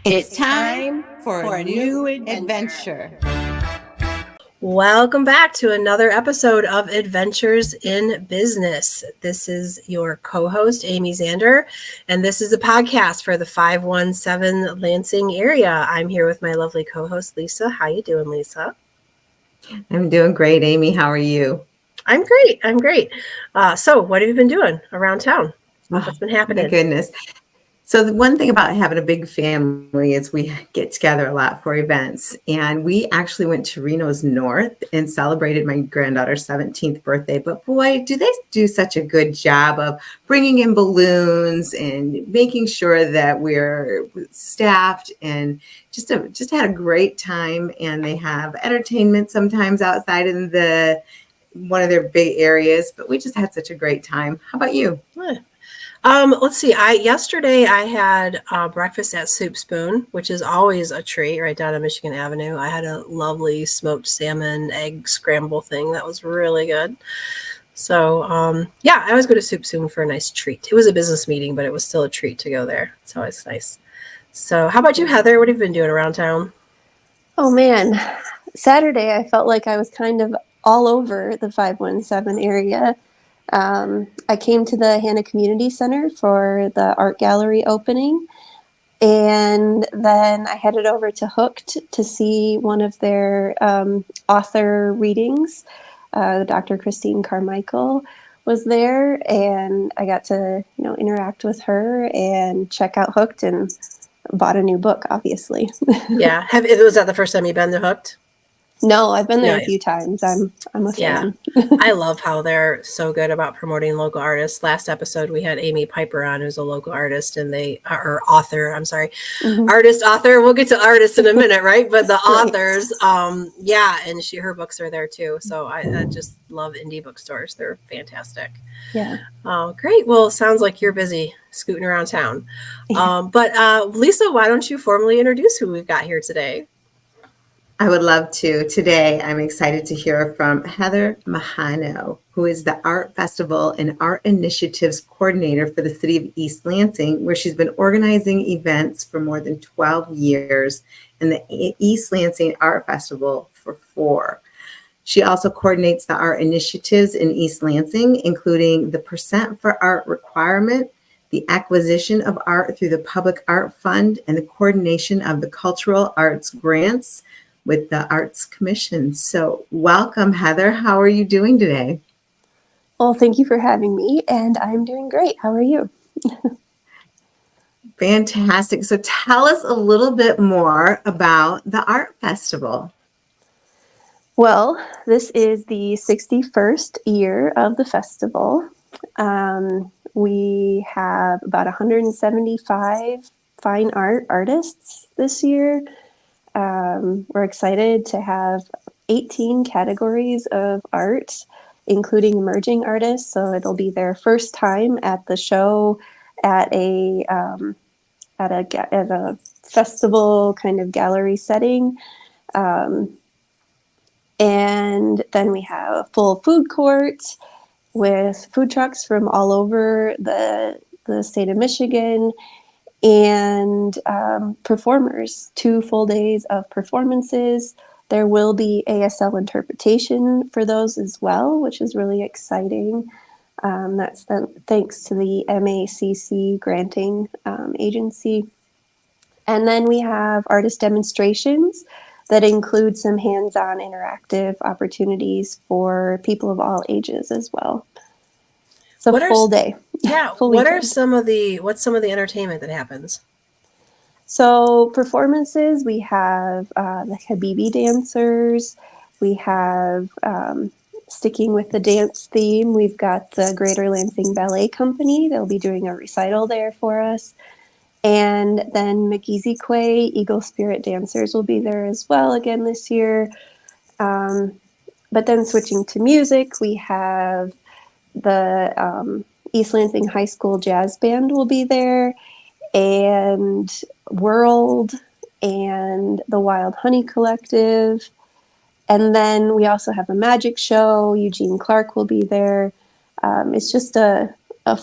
It's time for a new adventure. Welcome back to another episode of Adventures in Business. This is your co-host, Amy Zander, and this is a podcast for the 517 Lansing area. I'm here with my lovely co-host, Lisa. How you doing, Lisa? I'm doing great, Amy. How are you? I'm great. So what have you been doing around town? What's been happening? My goodness. So the one thing about having a big family is we get together a lot for events. And we actually went to Reno's North and celebrated my granddaughter's 17th birthday. But boy, do they do such a good job of bringing in balloons and making sure that we're staffed, and just had a great time. And they have entertainment sometimes outside in one of their big areas. But we just had such a great time. How about you? Let's see. Yesterday I had breakfast at Soup Spoon, which is always a treat right down on Michigan Avenue. I had a lovely smoked salmon egg scramble thing that was really good. So I always go to Soup Spoon for a nice treat. It was a business meeting, but it was still a treat to go there. It's always nice. So how about you, Heather? What have you been doing around town? Oh man, Saturday I felt like I was kind of all over the 517 area. I came to the Hannah Community Center for the art gallery opening, and then I headed over to Hooked to see one of their author readings. Dr. Christine Carmichael was there, and I got to interact with her and check out Hooked, and bought a new book, obviously. Yeah. Was that the first time you've been to Hooked? No, I've been there a few times. I'm a fan. I love how they're so good about promoting local artists. Last episode, we had Amy Piper on, who's a local artist, and author. I'm sorry, artist, author. We'll get to artists in a minute, right? But the authors, and her books are there too. So I just love indie bookstores. They're fantastic. Yeah. Oh, great. Well, sounds like you're busy scooting around town. But Lisa, why don't you formally introduce who we've got here today? I would love to. Today, I'm excited to hear from Heather Majano, who is the Art Festival and Art Initiatives Coordinator for the City of East Lansing, where she's been organizing events for more than 12 years, and the East Lansing Art Festival for 4. She also coordinates the art initiatives in East Lansing, including the Percent for Art requirement, the acquisition of art through the Public Art Fund, and the coordination of the Cultural Arts Grants with the Arts Commission. So welcome, Heather. How are you doing today? Well, thank you for having me, and I'm doing great. How are you? Fantastic. So tell us a little bit more about the Art Festival. Well, this is the 61st year of the festival. We have about 175 fine art artists this year. We're excited to have 18 categories of art, including emerging artists. So it'll be their first time at the show at a festival kind of gallery setting. And then we have a full food court with food trucks from all over the state of Michigan, and performers, 2 full days of performances. There will be ASL interpretation for those as well, which is really exciting. That's thanks to the MACC granting agency. And then we have artist demonstrations that include some hands-on interactive opportunities for people of all ages as well. It's a full day. Yeah. What's some of the entertainment that happens? So performances, we have the ABI Dancers. We have, sticking with the dance theme, we've got the Greater Lansing Ballet Company. They'll be doing a recital there for us. And then McGeezy Eagle Spirit Dancers will be there as well again this year. But then switching to music, we have the East Lansing High School Jazz Band will be there, and World, and the Wild Honey Collective. And then we also have a magic show. Eugene Clark will be there. It's just a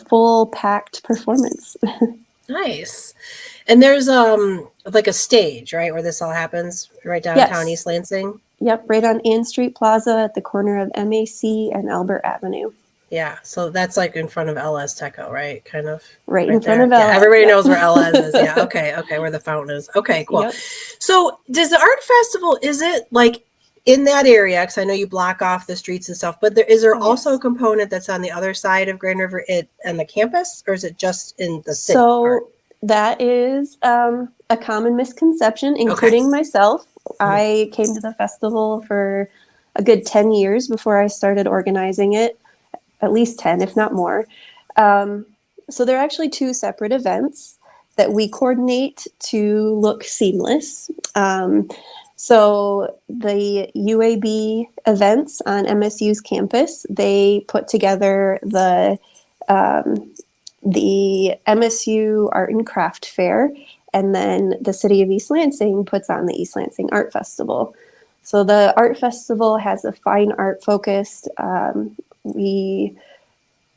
full packed performance. Nice. And there's like a stage, right, where this all happens, right downtown Yes. East Lansing. Yep, right on Ann Street Plaza at the corner of MAC and Albert Avenue. Yeah, so that's like in front of LS Techo, right? Kind of Right in right front there. of Yeah, LS. everybody Yep. knows where LS is. Yeah, okay, where the fountain is. Okay, cool. Yep. So does the art festival, is it like in that area? Because I know you block off the streets and stuff, but is there Oh, also yes. a component that's on the other side of Grand River and the campus, or is it just in the city part? So that is a common misconception, including myself. I came to the festival for a good 10 years before I started organizing it, at least 10, if not more. So they're actually two separate events that we coordinate to look seamless. So the UAB events on MSU's campus, they put together the MSU Art and Craft Fair, and then the City of East Lansing puts on the East Lansing Art Festival. So the art festival has a fine art focused. We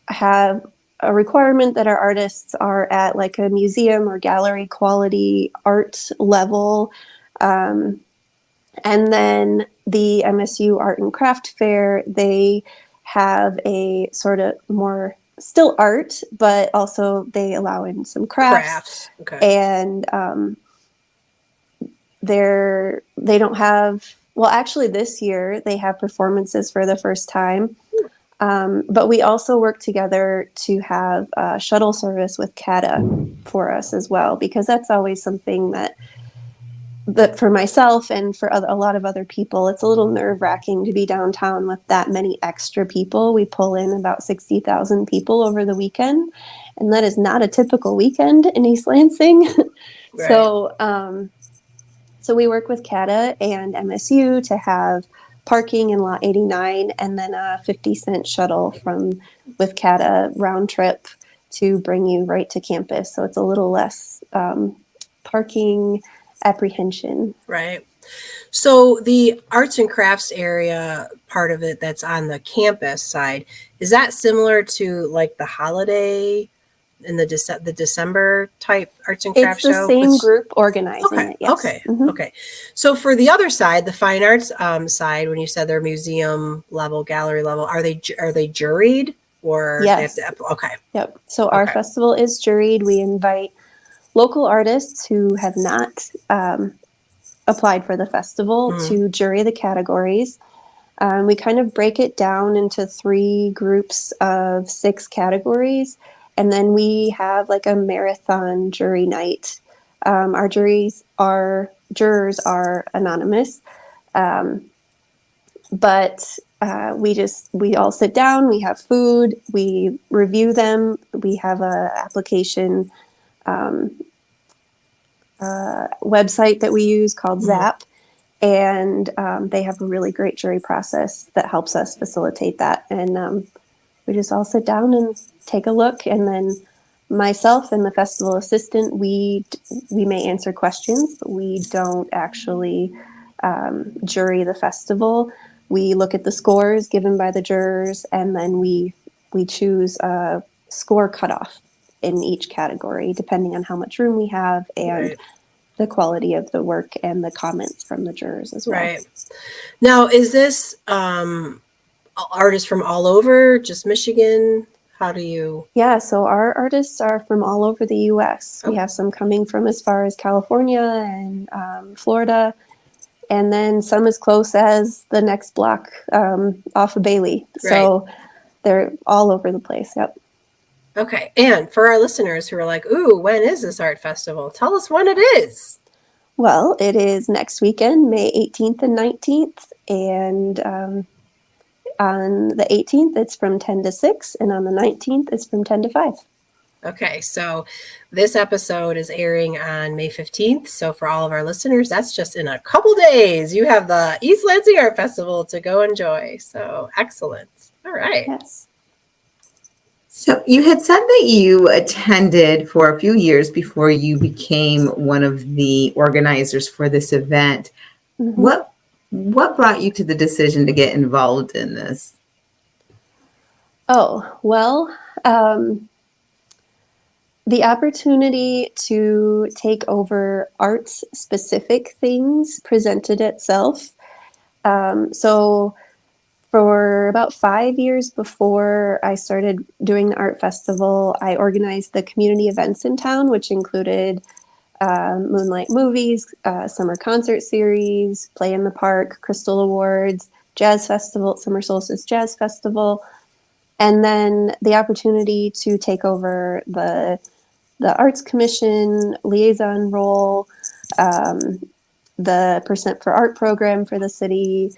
have a requirement that our artists are at like a museum or gallery quality art level. And then the MSU Art and Craft Fair, they have a sort of more still art, but also they allow in some crafts. Okay. And they don't have, well, actually this year they have performances for the first time. But we also work together to have a shuttle service with CATA for us as well, because that's always something that for myself and for a lot of other people, it's a little nerve-wracking to be downtown with that many extra people. We pull in about 60,000 people over the weekend, and that is not a typical weekend in East Lansing. Right. So we work with CATA and MSU to have parking in lot 89 and then a 50-cent shuttle with CATA round trip to bring you right to campus. So it's a little less parking apprehension. Right. So the arts and crafts area part of it that's on the campus side, is that similar to like the holiday in the December type arts and crafts It's the show? same group organizing it. Yes. Okay. So for the other side, the fine arts side, when you said they're museum level, gallery level, are they juried or Yes. they have to, okay. Yep. So our festival is juried. We invite local artists who have not applied for the festival to jury the categories. We kind of break it down into 3 groups of 6 categories, and then we have like a marathon jury night. Our jurors are anonymous, but we all sit down. We have food. We review them. We have a application website that we use called Zap. And they have a really great jury process that helps us facilitate that. And we just all sit down and take a look. And then myself and the festival assistant, we may answer questions, but we don't actually jury the festival. We look at the scores given by the jurors, and then we choose a score cutoff in each category, depending on how much room we have and the quality of the work and the comments from the jurors as well. Right. Now, is this artists from all over, just Michigan? How do you? Yeah, so our artists are from all over the U.S. We have some coming from as far as California and Florida, and then some as close as the next block off of Bailey. So they're all over the place. Yep. Okay. And for our listeners who are like, ooh, when is this art festival? Tell us when it is. Well, it is next weekend, May 18th and 19th. And on the 18th, it's from 10 to 6. And on the 19th, it's from 10 to 5. Okay. So this episode is airing on May 15th. So for all of our listeners, that's just in a couple days. You have the East Lansing Art Festival to go enjoy. So excellent. All right. Yes. So you had said that you attended for a few years before you became one of the organizers for this event. Mm-hmm. What brought you to the decision to get involved in this? The opportunity to take over arts specific things presented itself. So for about 5 years before I started doing the art festival, I organized the community events in town, which included Moonlight Movies, Summer Concert Series, Play in the Park, Crystal Awards, Jazz Festival, Summer Solstice Jazz Festival, and then the opportunity to take over the Arts Commission liaison role, um, the Percent for Art program for the city,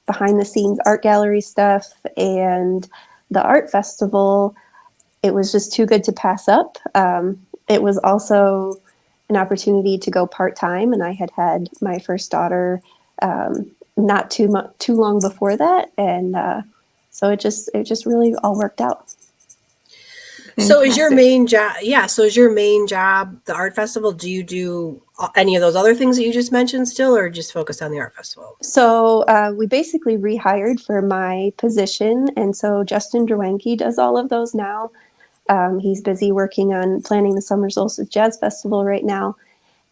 behind the scenes art gallery stuff, and the art festival. It was just too good to pass up. It was also an opportunity to go part time, and I had my first daughter not too long before that, and so it just really all worked out. So is your Fantastic. main job, so is your main job the art festival? Do you do any of those other things that you just mentioned still, or just focus on the art festival? So we basically rehired for my position, and so Justin Drawenke does all of those now. He's busy working on planning the Summer Solstice Jazz Festival right now.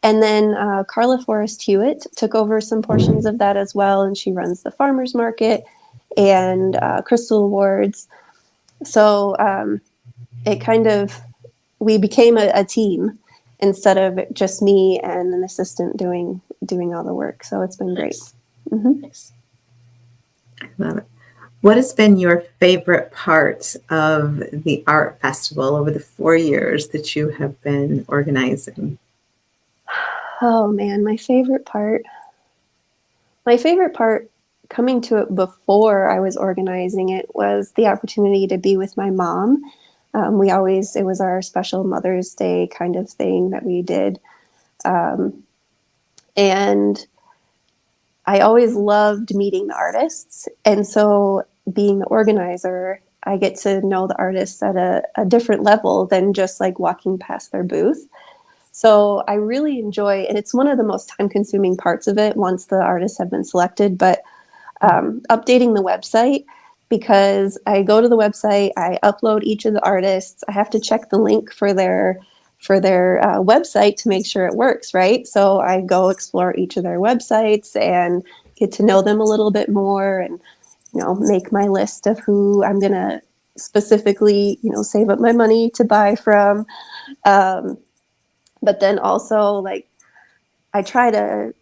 And then Carla Forrest Hewitt took over some portions of that as well, and she runs the farmers market and Crystal Awards. So it kind of, we became a team instead of just me and an assistant doing all the work. So it's been great. Nice. Mm-hmm. Nice. Love it. What has been your favorite part of the art festival over the 4 years that you have been organizing? Oh man, my favorite part coming to it before I was organizing it was the opportunity to be with my mom. It was our special Mother's Day kind of thing that we did. And I always loved meeting the artists. And so being the organizer, I get to know the artists at a different level than just like walking past their booth. So I really enjoy, and it's one of the most time consuming parts of it once the artists have been selected, but updating the website, because I go to the website, I upload each of the artists, I have to check the link for their website to make sure it works, right? So I go explore each of their websites and get to know them a little bit more, and make my list of who I'm gonna specifically save up my money to buy from. But then also, like, I try to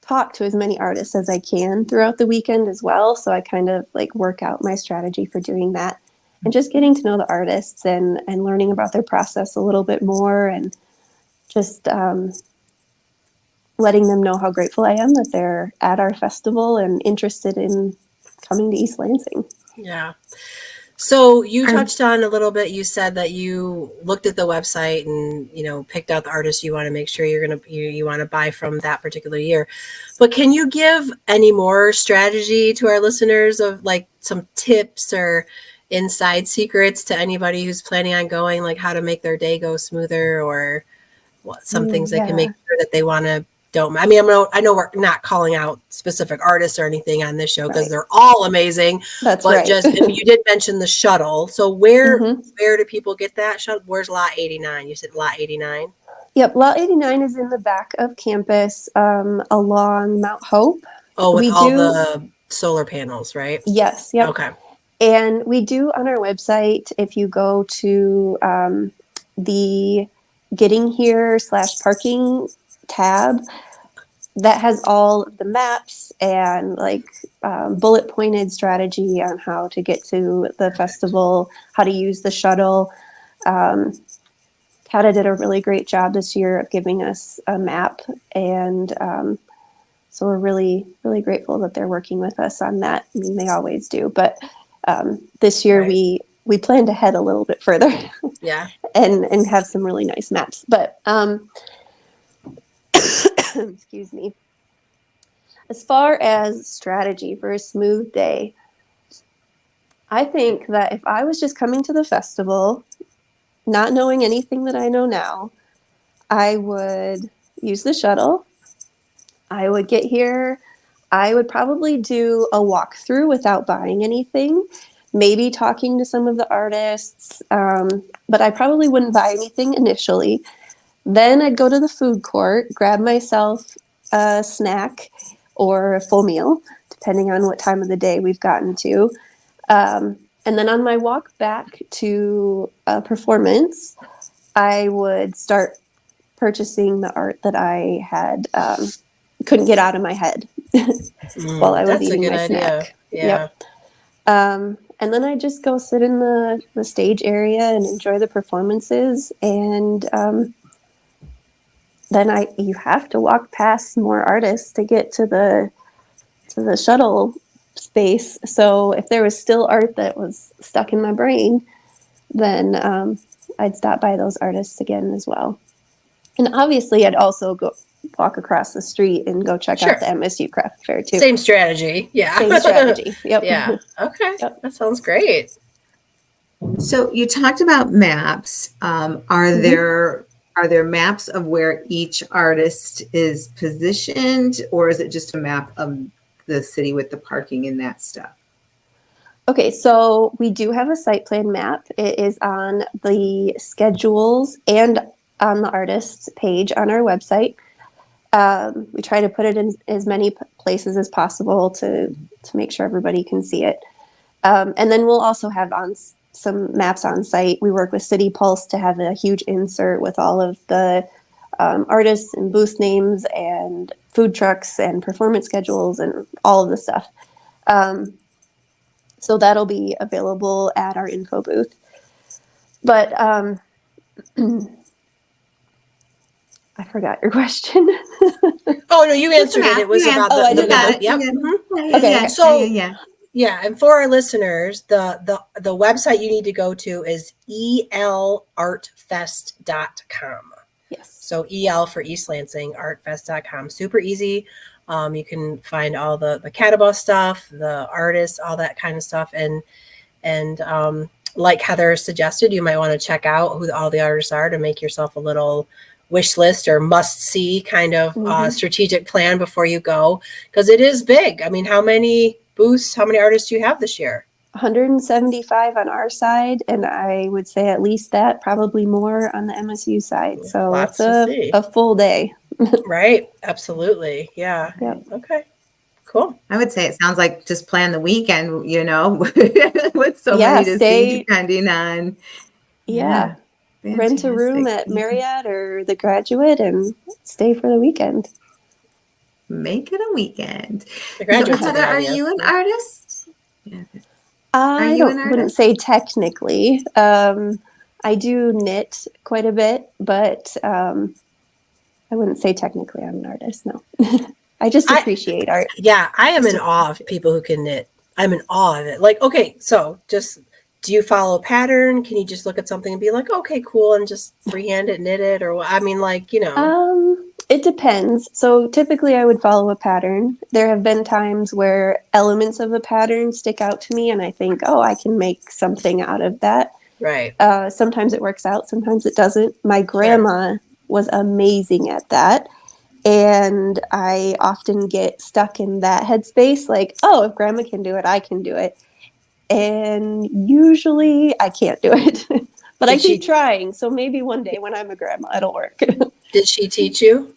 talk to as many artists as I can throughout the weekend as well. So I kind of like work out my strategy for doing that, and just getting to know the artists and learning about their process a little bit more, and just letting them know how grateful I am that they're at our festival and interested in coming to East Lansing. Yeah. So you I'm touched on a little bit, you said that you looked at the website and, picked out the artists you want to make sure you want to buy from that particular year. But can you give any more strategy to our listeners of like some tips or inside secrets to anybody who's planning on going, like how to make their day go smoother, or some things they can make sure that they want to don't. I mean, I know we're not calling out specific artists or anything on this show because they're all amazing. That's but right. You did mention the shuttle. So where do people get that shuttle? Where's lot 89? You said lot 89. Yep, lot 89 is in the back of campus, along Mount Hope. Oh, with the solar panels, right? Yes. Yep. Okay. And we do on our website, if you go to the Getting Here /parking tab, that has all of the maps and like bullet pointed strategy on how to get to the festival, how to use the shuttle. Kata did a really great job this year of giving us a map, and so we're really, really grateful that they're working with us on that. I mean, they always do, but this year we planned ahead a little bit further. Yeah. and have some really nice maps. But excuse me. As far as strategy for a smooth day, I think that if I was just coming to the festival, not knowing anything that I know now, I would use the shuttle. I would get here. I would probably do a walkthrough without buying anything, maybe talking to some of the artists, but I probably wouldn't buy anything initially. Then I'd go to the food court, grab myself a snack or a full meal, depending on what time of the day we've gotten to. And then on my walk back to a performance, I would start purchasing the art that I had couldn't get out of my head while I was That's eating a good my idea. snack. Yeah. Yep. And then I just go sit in the stage area and enjoy the performances. And then you have to walk past more artists to get to the shuttle space. So if there was still art that was stuck in my brain, then I'd stop by those artists again as well. And obviously, I'd also go walk across the street and go check Sure. out the MSU Craft Fair too. Same strategy. Yeah. Same strategy. Yep. Yeah. Okay. Yep. That sounds great. So you talked about maps. Are there maps of where each artist is positioned, or is it just a map of the city with the parking and that stuff? Okay, so we do have a site plan map. It is on the schedules and on the artists page on our website. We try to put it in as many places as possible to make sure everybody can see it. And then we'll also have some maps on site. We work with City Pulse to have a huge insert with all of the artists and booth names and food trucks and performance schedules and all of the stuff. So that'll be available at our info booth. But I forgot your question. Oh no, you answered it. It was about the map. Yep. Mm-hmm. Okay. So yeah, and for our listeners, the website you need to go to is elartfest.com. Yes. So EL for East Lansing, artfest.com. Super easy. You can find all the Catawba stuff, the artists, all that kind of stuff. And like Heather suggested, you might want to check out who all the artists are to make yourself a little wish list or must see kind of strategic plan before you go. Because it is big. I mean, how many booths, how many artists do you have this year? 175 on our side, and I would say at least that, probably more on the MSU side. So Lots it's a full day. Right. Absolutely. Yeah. Yep. Okay. Cool. I would say it sounds like just plan the weekend, with so many to see, depending on. Yeah. Rent a room at Marriott or the Graduate and stay for the weekend. Make it a weekend. The Graduate's Heather, are you an artist? Yeah. I wouldn't say technically. I do knit quite a bit, but I wouldn't say technically I'm an artist. No, I just appreciate art. Yeah, I am in awe of people who can knit. I'm in awe of it. Like, okay, so just do you follow a pattern? Can you just look at something and be like, okay, cool, and just freehand it, knit it, or I mean, like, It depends. So typically I would follow a pattern. There have been times where elements of a pattern stick out to me and I think, oh, I can make something out of that. Right. Sometimes it works out, sometimes it doesn't. My grandma was amazing at that. And I often get stuck in that headspace, like, oh, if grandma can do it, I can do it. And usually I can't do it. But I keep trying. So maybe one day when I'm a grandma, it'll work. Did she teach you?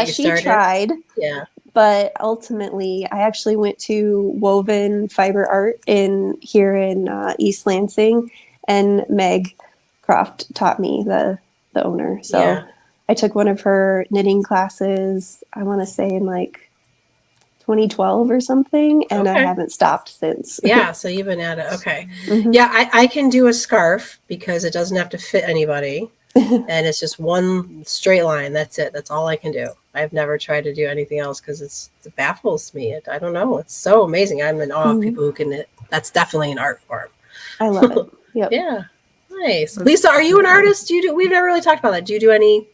She tried. Yeah. But ultimately, I actually went to Woven Fiber Art here in East Lansing, and Meg Croft taught me, the owner. So I took one of her knitting classes, I want to say in like 2012 or something, and I haven't stopped since. Yeah, so you've been at it. Okay. Mm-hmm. Yeah, I can do a scarf because it doesn't have to fit anybody. And it's just one straight line. That's it. That's all I can do. I've never tried to do anything else because it baffles me. I don't know. It's so amazing. I'm in awe of people who can knit. That's definitely an art form. I love it. Yep. Yeah. Nice. Lisa, are you an artist? We've never really talked about that. Do you do any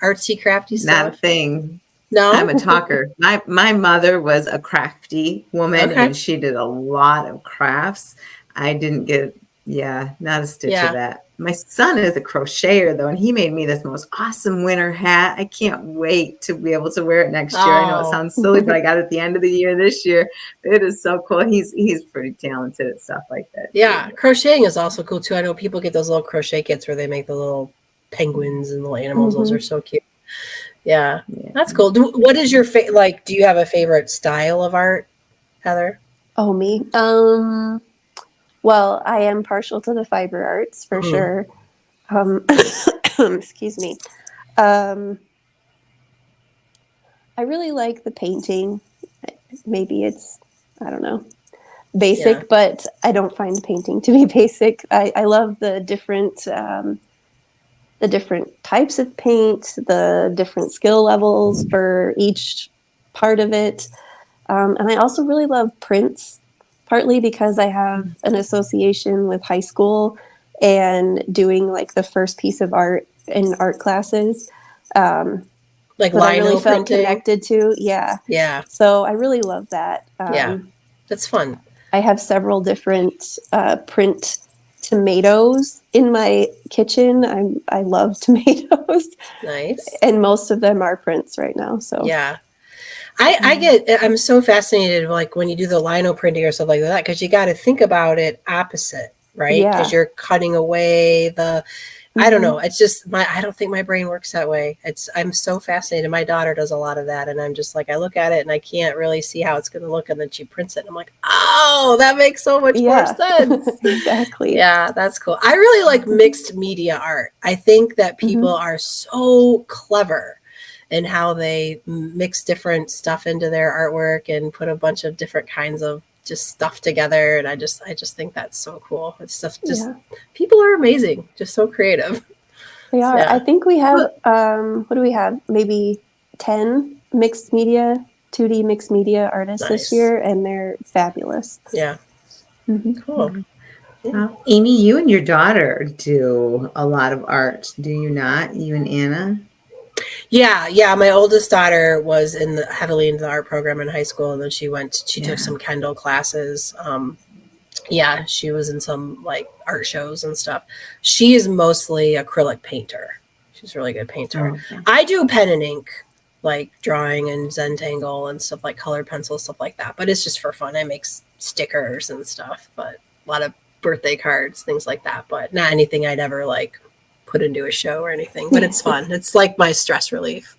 artsy, crafty stuff? Not a thing. No? I'm a talker. My mother was a crafty woman and she did a lot of crafts. I didn't get, not a stitch of that. My son is a crocheter though, and he made me this most awesome winter hat. I can't wait to be able to wear it next year. I know it Oh, sounds silly, but I got it at the end of the year this year. It is so cool. He's pretty talented at stuff like that. yeah. Crocheting is also cool too. I know people get those little crochet kits where they make the little penguins and little animals. Those are so cute. Yeah, Yeah. that's cool. What is your like? Do you have a favorite style of art, Heather? Oh, me. Well, I am partial to the fiber arts for sure. Excuse me. I really like the painting. Maybe it's, I don't know, basic, Yeah. but I don't find painting to be basic. I love the different types of paint, the different skill levels for each part of it. And I also really love prints, partly because I have an association with high school and doing like the first piece of art in art classes Like that I really lino felt printing. connected to. Yeah. Yeah. So I really love that. Yeah. That's fun. I have several different print tomatoes in my kitchen. I love tomatoes, Nice. and most of them are prints right now. So Yeah. I'm so fascinated like when you do the lino printing or stuff like that because you got to think about it opposite, right? Because yeah. you're cutting away the I don't Mhm. know. It's just I don't think my brain works that way. I'm so fascinated. My daughter does a lot of that and I'm just like I look at it and I can't really see how it's going to look and then she prints it and I'm like, "Oh, that makes so much more Yeah. sense." Exactly. Yeah, that's cool. I really like mixed media art. I think that people Mhm. are so clever in how they mix different stuff into their artwork and put a bunch of different kinds of just stuff together. And I just think that's so cool. It's stuff just Yeah, people are amazing, just so creative. they are. I Yeah, think we have, Well, what do we have? Maybe 10 mixed media, 2D mixed media artists this nice. year, and they're fabulous. Yeah, Hmm. cool. Yeah. Amy, you and your daughter do a lot of art, do you not? You and Anna? Yeah. My oldest daughter was heavily into the art program in high school, and then she took Yeah. some Kendall classes. Yeah, she was in some like art shows and stuff. She is mostly acrylic painter. She's a really good painter. Oh, okay. I do pen and ink, like drawing and Zentangle and stuff like colored pencil, stuff like that. But it's just for fun. I make stickers and stuff, but a lot of birthday cards, things like that. But not anything I'd ever like put into a show or anything. But it's fun. It's like my stress relief.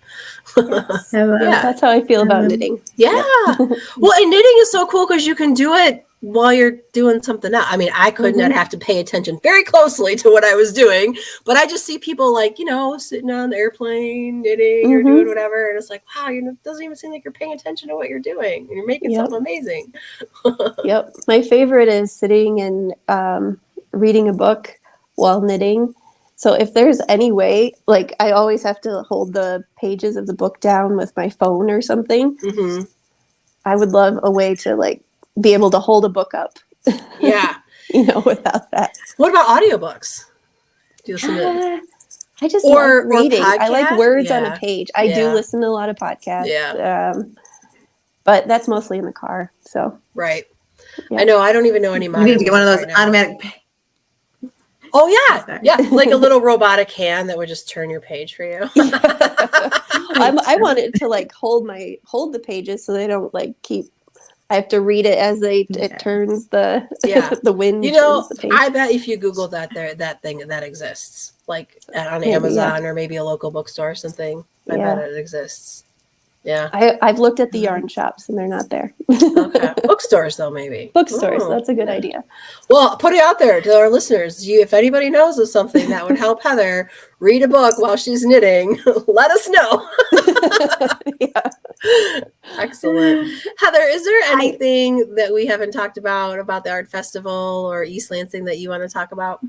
Yes. I love Yeah. That's how I feel I about love knitting. Yeah. Yep. Well, and knitting is so cool because you can do it while you're doing something else. I mean, I could not have to pay attention very closely to what I was doing, but I just see people like, sitting on the airplane, knitting or doing whatever. And it's like, wow, it doesn't even seem like you're paying attention to what you're doing. You're making Yep. something amazing. Yep. My favorite is sitting and reading a book while knitting. So if there's any way, like I always have to hold the pages of the book down with my phone or something. Mm-hmm. I would love a way to like be able to hold a book up, Yeah. without that. What about audiobooks? Do you listen to I just or like reading. I like podcast? words on a Yeah. page. I do Yeah. listen to a lot of podcasts, Yeah. but that's mostly in the car. So Right. yeah. I know. I don't even know any You modern need to get one of music those right now. automatic. Oh yeah, Sorry. yeah, like a little robotic hand that would just turn your page for you. I want it to like hold the pages so they don't like keep. I have to read it as Yeah. it turns the Yeah. the wind turns the page. I bet if you Google that that thing that exists, like on Maybe, Amazon or maybe a local bookstore or something. I bet Yeah. it exists. Yeah. I've looked at the yarn shops and they're not there. Okay. Bookstores though, maybe. Bookstores, Oh, that's a good yeah. idea. Well, put it out there to our listeners. If anybody knows of something that would help Heather read a book while she's knitting, let us know. Yeah. Excellent. Heather, is there anything that we haven't talked about the art festival or East Lansing that you want to talk about?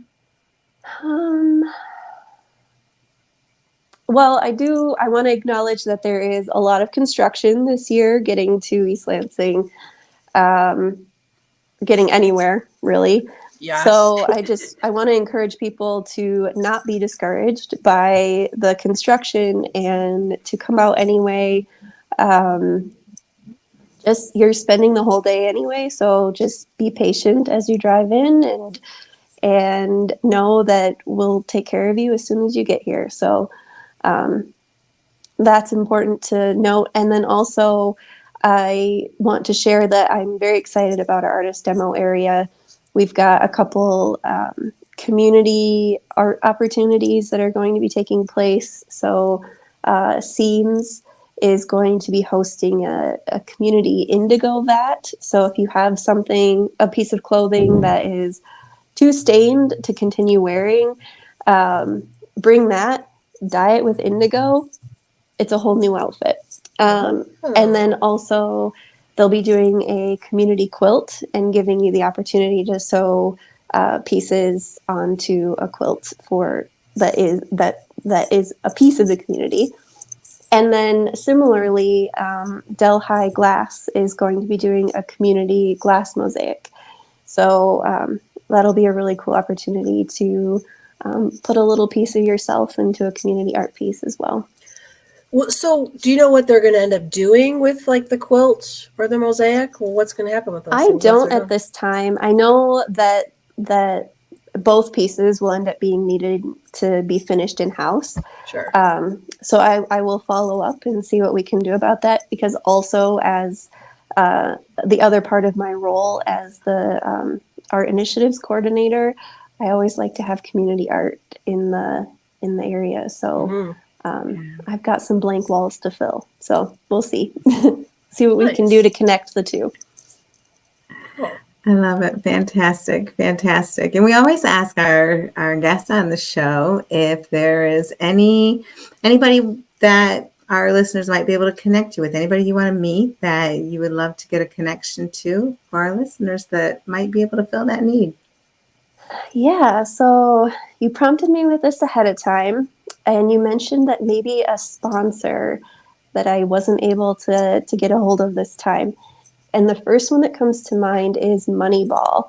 Well, I want to acknowledge that there is a lot of construction this year getting to East Lansing, getting anywhere really. Yes. So I want to encourage people to not be discouraged by the construction and to come out anyway. Just you're spending the whole day anyway, so just be patient as you drive in and know that we'll take care of you as soon as you get here. So that's important to note. And then also, I want to share that I'm very excited about our artist demo area. We've got a couple community art opportunities that are going to be taking place. So Seams is going to be hosting a community indigo vat. So if you have something, a piece of clothing that is too stained to continue wearing, bring that, dye it with indigo. It's a whole new outfit. And then also they'll be doing a community quilt and giving you the opportunity to sew pieces onto a quilt for that is a piece of the community. And then similarly, Delhi Glass is going to be doing a community glass mosaic. So that'll be a really cool opportunity to put a little piece of yourself into a community art piece as well. Well, so do you know what they're going to end up doing with like the quilt or the mosaic? Well, what's going to happen with those I things? don't at this time. I know that both pieces will end up being needed to be finished in-house. Sure. So I will follow up and see what we can do about that, because also as the other part of my role as the art initiatives coordinator, I always like to have community art in the area. So I've got some blank walls to fill. So we'll see. See what we can do to connect the two. Cool. I love it. Fantastic. Fantastic. And we always ask our guests on the show if there is anybody that our listeners might be able to connect you with, anybody you want to meet that you would love to get a connection to for our listeners that might be able to fill that need. Yeah. So you prompted me with this ahead of time, and you mentioned that maybe a sponsor that I wasn't able to get a hold of this time. And the first one that comes to mind is Moneyball.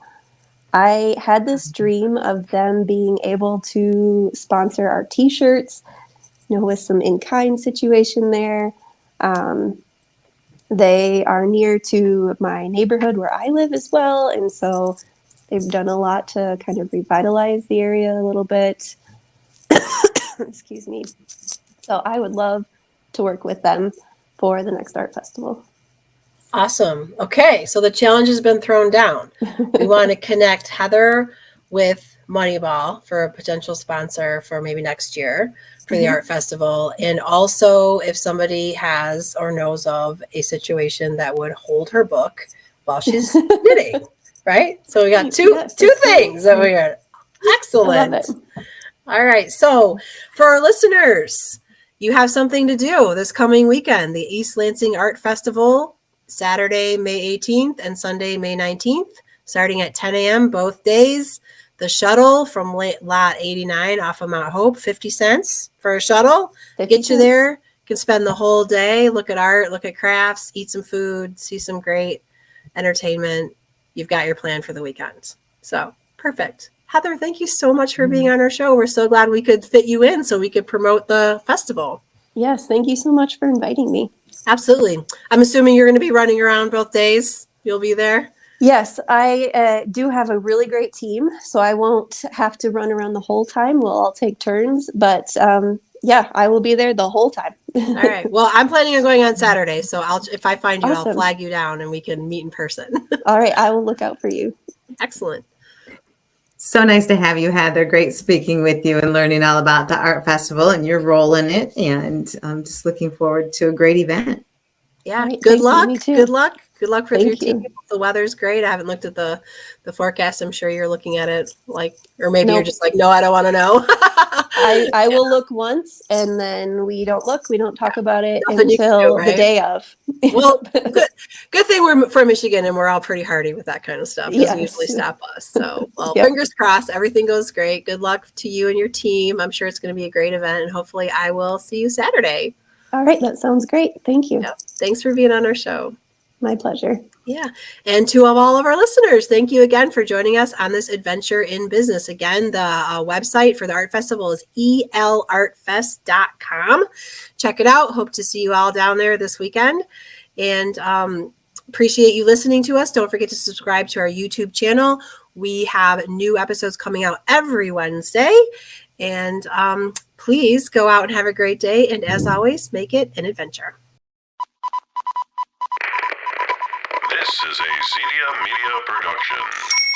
I had this dream of them being able to sponsor our t-shirts, with some in-kind situation there. They are near to my neighborhood where I live as well. And so they've done a lot to kind of revitalize the area a little bit. Excuse me. So I would love to work with them for the next art festival. Awesome. Okay, so the challenge has been thrown down. We want to connect Heather with Moneyball for a potential sponsor for maybe next year for the art festival. And also if somebody has or knows of a situation that would hold her book while she's knitting, right? So we got two things over here. Excellent. I love it. All right. So for our listeners, you have something to do this coming weekend, the East Lansing Art Festival, Saturday, May 18th and Sunday, May 19th, starting at 10 a.m. both days. The shuttle from lot 89 off of Mount Hope, 50 cents for a shuttle. Get you there. You can spend the whole day, look at art, look at crafts, eat some food, see some great entertainment. You've got your plan for the weekend. So perfect. Heather, thank you so much for being on our show. We're so glad we could fit you in so we could promote the festival. Yes, thank you so much for inviting me. Absolutely. I'm assuming you're going to be running around both days. You'll be there. Yes, I do have a really great team, so I won't have to run around the whole time. We'll all take turns, but yeah, I will be there the whole time. All right. Well, I'm planning on going on Saturday, so if I find you, Awesome. I'll flag you down and we can meet in person. All right, I will look out for you. Excellent. So nice to have you, Heather. Great speaking with you and learning all about the art festival and your role in it. And I'm just looking forward to a great event. Yeah. Right, Good luck. Me too. Good luck. Good luck with your Thank you. team. The weather's great. I haven't looked at the forecast. I'm sure you're looking at it or maybe you're just like, no, I don't want to know. I will look once and then we don't talk about it Nothing you can do, until right? the day of. Well, good thing we're from Michigan and we're all pretty hardy with that kind of stuff. Doesn't usually stop us. So, well, Fingers crossed, everything goes great. Good luck to you and your team. I'm sure it's going to be a great event, and hopefully I will see you Saturday. All right, that sounds great. Thank you. Yep. Thanks for being on our show. My pleasure. Yeah. And to all of our listeners, thank you again for joining us on this adventure in business. Again, the website for the Art Festival is elartfest.com. Check it out. Hope to see you all down there this weekend. And appreciate you listening to us. Don't forget to subscribe to our YouTube channel. We have new episodes coming out every Wednesday. And please go out and have a great day. And as always, make it an adventure. This is a Zedia Media production.